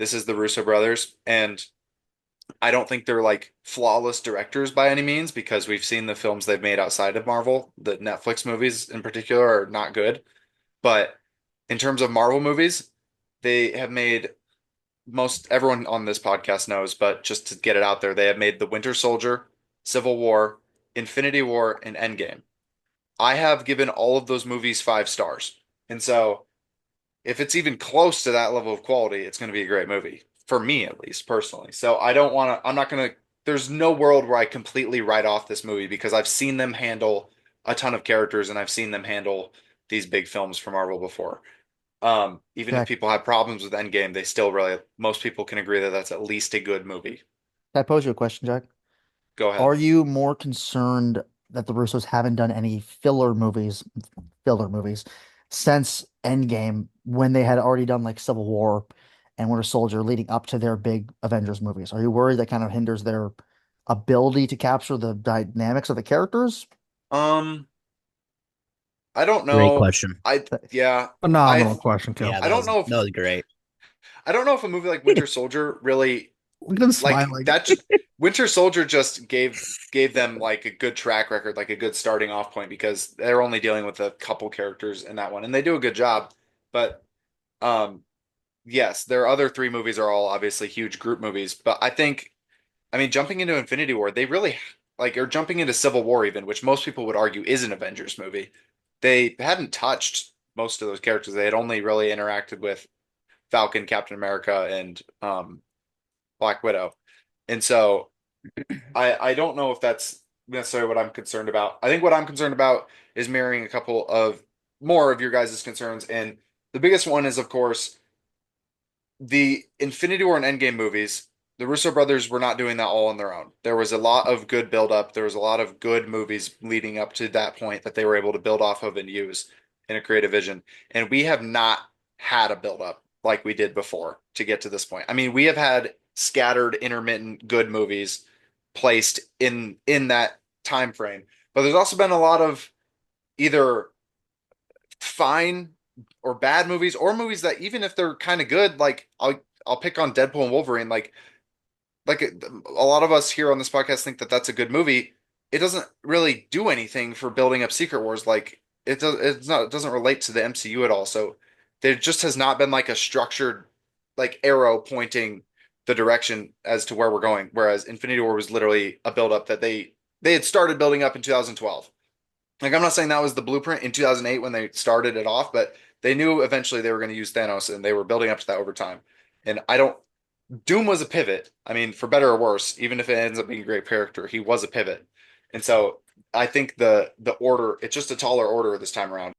this is the Russo brothers, and I don't think they're like flawless directors by any means because we've seen the films they've made outside of Marvel. The Netflix movies in particular are not good. But in terms of Marvel movies, they have made most everyone on this podcast knows, but just to get it out there, they have made The Winter Soldier, Civil War, Infinity War, and Endgame. I have given all of those movies 5 stars. And so if it's even close to that level of quality, it's going to be a great movie for me, at least personally. So I don't want to, I'm not going to, there's no world where I completely write off this movie because I've seen them handle a ton of characters and I've seen them handle these big films from Marvel before. Even if Jack, people have problems with Endgame, they still really, most people can agree that that's at least a good movie. can I pose you a question, Jack? Go ahead. Are you more concerned that the Russos haven't done any filler movies since Endgame when they had already done like Civil War and Winter Soldier leading up to their big Avengers movies? Are you worried that kind of hinders their ability to capture the dynamics of the characters? Um, I don't Great know. question. I, yeah, I, Phenomenal question, Kel. Yeah, I don't know that if, was great. I don't know if a movie like Winter Soldier really Look at him like smiling. that Winter Soldier just gave them like a good track record, like a good starting off point because they're only dealing with a couple characters in that one and they do a good job. But um yes, their other three movies are all obviously huge group movies, but I mean jumping into Infinity War, they really like or jumping into Civil War even, which most people would argue is an Avengers movie. They hadn't touched most of those characters. They had only really interacted with Falcon, Captain America, and Black Widow. And so I don't know if that's necessarily what I'm concerned about. I think what I'm concerned about is mirroring a couple of more of your guys' concerns. And the biggest one is, of course, the Infinity War and Endgame movies. The Russo brothers were not doing that all on their own. There was a lot of good build up. There was a lot of good movies leading up to that point that they were able to build off of and use in a creative vision. And we have not had a build up like we did before to get to this point. I mean, we have had scattered intermittent good movies placed in that time frame. But there's also been a lot of either fine or bad movies or movies that even if they're kind of good, like I'll pick on Deadpool and Wolverine. Like a lot of us here on this podcast think that that's a good movie. It doesn't really do anything for building up Secret Wars. Like it doesn't relate to the MCU at all. So there just has not been like a structured like arrow pointing the direction as to where we're going. Whereas Infinity War was literally a build up that they had started building up in 2012. Like I'm not saying that was the blueprint in 2008 when they started it off, but they knew eventually they were going to use Thanos and they were building up to that over time. And I don't Doom was a pivot. I mean, for better or worse, even if it ends up being a great character, he was a pivot. And so I think the order, it's just a taller order this time around.